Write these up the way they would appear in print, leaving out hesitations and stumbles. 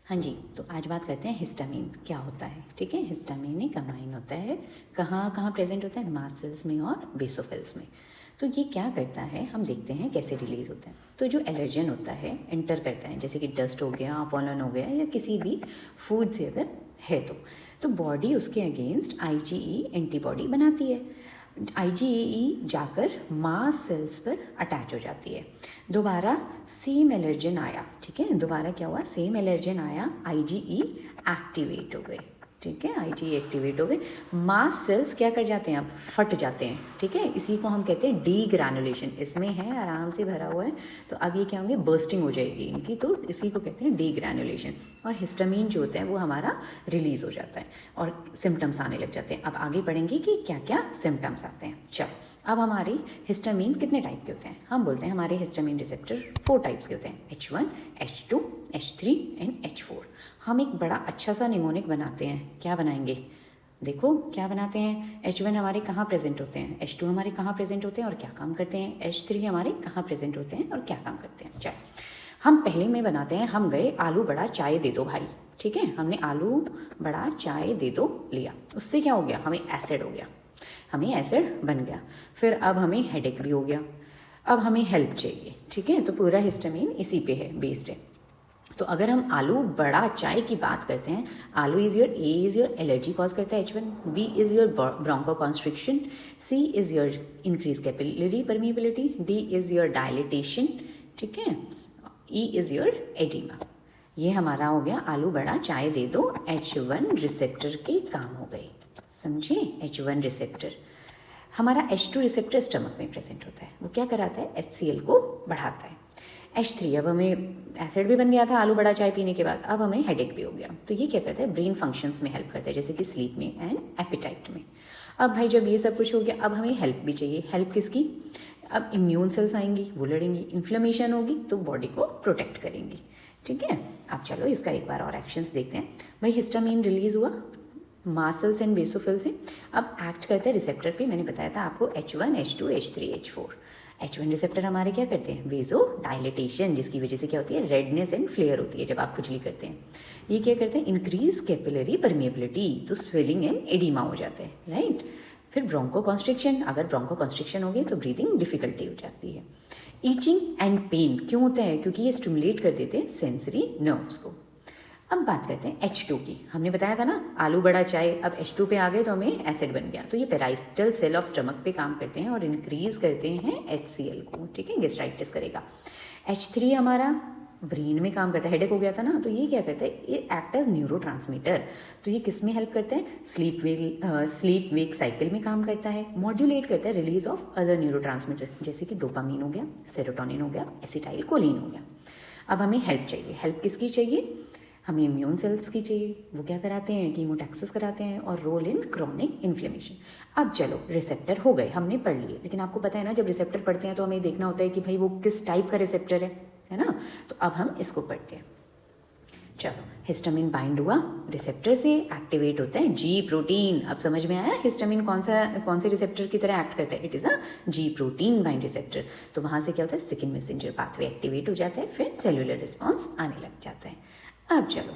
हाँ जी, तो आज बात करते हैं हिस्टामिन क्या होता है। ठीक है, हिस्टामिन एक अमाइन होता है, कहाँ कहाँ प्रेजेंट होता है, मास्ट सेल्स में और बेसोफिल्स में। तो ये क्या करता है, हम देखते हैं कैसे रिलीज होता है। तो जो एलर्जन होता है एंटर करता है, जैसे कि डस्ट हो गया, पॉलन हो गया, या किसी भी फूड से अगर है तो बॉडी उसके अगेंस्ट आईजीई एंटीबॉडी बनाती है। आईजीई जाकर मास्ट सेल्स पर अटैच हो जाती है। दोबारा सेम एलर्जन आया, ठीक है, दोबारा क्या हुआ, सेम एलर्जन आया, आईजीई एक्टिवेट हो गए। ठीक है, आईजीई एक्टिवेट हो गए, मास्ट सेल्स क्या कर जाते हैं, अब फट जाते हैं। ठीक है, इसी को हम कहते हैं डी ग्रैनुलेशन। इसमें है आराम से भरा हुआ है, तो अब ये क्या होंगे, बर्स्टिंग हो जाएगी इनकी, तो इसी को कहते हैं डी ग्रैनुलेशन। और हिस्टामिन जो होता है वो हमारा रिलीज हो जाता है और सिम्टम्स आने लग जाते हैं। अब आगे पढ़ेंगे कि क्या क्या सिम्टम्स आते हैं। चलो, अब हमारे हिस्टामिन कितने टाइप के होते हैं, हम बोलते हैं हमारे हिस्टामिन रिसेप्टर 4 टाइप्स के होते हैं, H1, H2, H3 and H4। हम एक बड़ा अच्छा सा निमोनिक बनाते हैं, क्या बनाएंगे, देखो क्या बनाते हैं। H1 हमारे कहाँ प्रेजेंट होते हैं, H2 हमारे कहाँ प्रेजेंट होते हैं और क्या काम करते हैं, H3 हमारे कहाँ प्रेजेंट होते हैं और क्या काम करते हैं। चलो, हम पहले में बनाते हैं, हम गए आलू बड़ा चाय दे दो भाई। ठीक है, हमने आलू बड़ा चाय दे दो लिया, उससे क्या हो गया, हमें एसिड हो गया, हमें एसिड बन गया। फिर अब हमें हेडेक भी हो गया, अब हमें हेल्प चाहिए। ठीक है, तो पूरा हिस्टामिन इसी पे है, बेस्ड है। तो अगर हम आलू बड़ा चाय की बात करते हैं, आलू is your, A is your allergy cause करता है H1, B is your bronchoconstriction, C is your increase capillary permeability, D is your dilatation, ठीक है, ई इज योर एडिमा। ये हमारा हो गया आलू बड़ा चाय दे दो, H1 रिसेप्टर के काम हो गए, समझे। H1 रिसेप्टर, हमारा H2 रिसेप्टर स्टमक में प्रेजेंट होता है, वो क्या कराता है, HCl को बढ़ाता है। H3, अब हमें एसिड भी बन गया था आलू बड़ा चाय पीने के बाद, अब हमें हेडेक भी हो गया, तो ये क्या करता है, ब्रेन फंक्शंस में हेल्प करता है, जैसे कि स्लीप में एंड एपिटाइट में। अब भाई जब ये सब कुछ हो गया, अब हमें हेल्प भी चाहिए, हेल्प किसकी, अब इम्यून सेल्स आएंगी, वो लड़ेंगी, इन्फ्लेमेशन होगी तो बॉडी को प्रोटेक्ट करेंगी। ठीक है, अब चलो इसका एक बार और एक्शंस देखते हैं। भाई हिस्टामिन रिलीज हुआ मास्ट सेल्स एंड बेसोफिल से, अब एक्ट करता है रिसेप्टर पे, मैंने बताया था आपको H1, H2, H3, H4। H1 receptor हमारे क्या करते हैं, वेजो डायलिटेशन, जिसकी वजह से क्या होती है, रेडनेस एंड फ्लेयर होती है जब आप खुजली करते हैं। ये क्या करते हैं, इंक्रीज कैपिलरी परमिएबिलिटी, तो स्वेलिंग एंड एडिमा हो जाते हैं, राइट। फिर ब्रोंको कॉन्स्ट्रिक्शन, अगर ब्रोंको कॉन्स्ट्रिक्शन हो गई तो ब्रीदिंग डिफिकल्टी हो जाती है। ईचिंग एंड पेन क्यों होता है, क्योंकि ये स्टिमुलेट कर देते हैं सेंसरी नर्व्स को। अब बात करते हैं H2 की, हमने बताया था ना आलू बड़ा चाय, अब H2 पे आ गए तो हमें एसिड बन गया, तो ये पेराइस्टल सेल ऑफ स्टमक पे काम करते हैं और इंक्रीज करते हैं HCl को, ठीक है, गैस्ट्राइटिस करेगा। H3 हमारा ब्रेन में काम करता है, हेडेक हो गया था ना, तो ये क्या करता है, ये एक्ट एज न्यूरोट्रांसमीटर, तो ये किस में हेल्प करता है, स्लीप वेक साइकिल में काम करता है, मॉड्यूलेट करता है रिलीज ऑफ अदर न्यूरोट्रांसमीटर, जैसे कि डोपामीन हो गया, सेरोटोनिन हो गया, एसिटाइल कोलिन हो गया। अब हमें हेल्प चाहिए, हेल्प किसकी चाहिए, हमें इम्यून सेल्स की चाहिए, वो क्या कराते हैं, कीमोटैक्सिस कराते हैं और रोल इन क्रॉनिक इन्फ्लेमेशन। अब चलो रिसेप्टर हो गए, हमने पढ़ लिए, लेकिन आपको पता है ना जब रिसेप्टर पढ़ते हैं तो हमें देखना होता है कि भाई वो किस टाइप का रिसेप्टर है ना, तो अब हम इसको पढ़ते हैं। चलो, हिस्टामिन बाइंड हुआ रिसेप्टर से, एक्टिवेट होता है जी प्रोटीन। अब समझ में आया हिस्टामिन कौन से रिसेप्टर की तरह एक्ट करता है, it is a ji protein bind receptor. तो वहां से क्या होता है, सेकंड मैसेंजर पाथवे एक्टिवेट हो जाता है, फिर सेलुलर रिस्पॉन्स आने लग जाता है। अब चलो,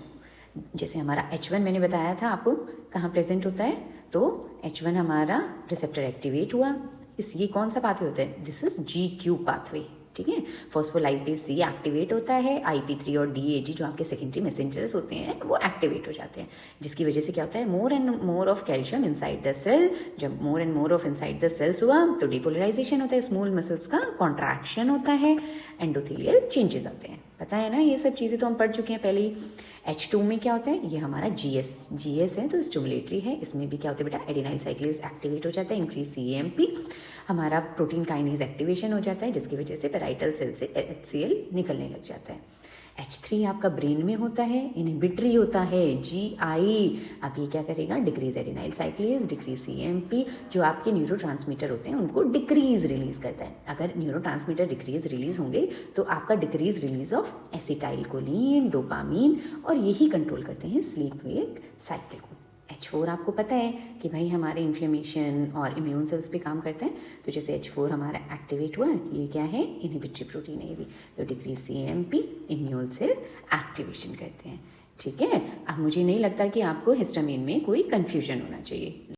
जैसे हमारा H1 मैंने बताया था आपको कहाँ प्रेजेंट होता है, तो H1 हमारा रिसेप्टर एक्टिवेट हुआ, ये कौन सा पाथवे होता है, दिस इज GQ पाथवे, ठीक है। फॉस्फोलाइपेज C एक्टिवेट होता है, IP3 और DAG जो आपके सेकेंडरी मैसेंजर्स होते हैं वो एक्टिवेट हो जाते हैं, जिसकी वजह से क्या होता है, more and more of calcium inside the cell. जब more and more of inside the cells हुआ तो डिपोलराइजेशन होता है, स्मॉल मसल्स का कॉन्ट्रैक्शन होता है, एंडोथेलियल चेंजेस आते हैं, पता है ना, ये सब चीज़ें तो हम पढ़ चुके हैं पहले ही। H2 में क्या होता है, ये हमारा GS है तो स्टिमुलेटरी है, इसमें भी क्या होता है बेटा, एडिनाइल साइक्लेज एक्टिवेट हो जाता है, इंक्रीज CAMP, हमारा प्रोटीन काइनेज एक्टिवेशन हो जाता है, जिसकी वजह से पेराइटल सेल से HCl निकलने लग जाता है। H3 आपका ब्रेन में होता है, इनहिबिटरी होता है, GI। अब ये क्या करेगा, डिक्रीज एडिनाइल साइक्लेज, डिक्रीज CAMP, जो आपके न्यूरोट्रांसमीटर होते हैं उनको डिक्रीज रिलीज करता है। अगर न्यूरोट्रांसमीटर डिक्रीज रिलीज होंगे तो आपका decrease release of acetyl choline, dopamine, और यही कंट्रोल करते हैं स्लीप वेक साइकिल को। H4 आपको पता है कि भाई हमारे इन्फ्लेमेशन और इम्यून सेल्स पे काम करते हैं, तो जैसे H4 हमारा एक्टिवेट हुआ, ये क्या है, इनहिबिटरी प्रोटीन है ये भी, तो decrease CAMP, immune cell activation करते हैं। ठीक है, अब मुझे नहीं लगता कि आपको हिस्टामिन में कोई कंफ्यूजन होना चाहिए।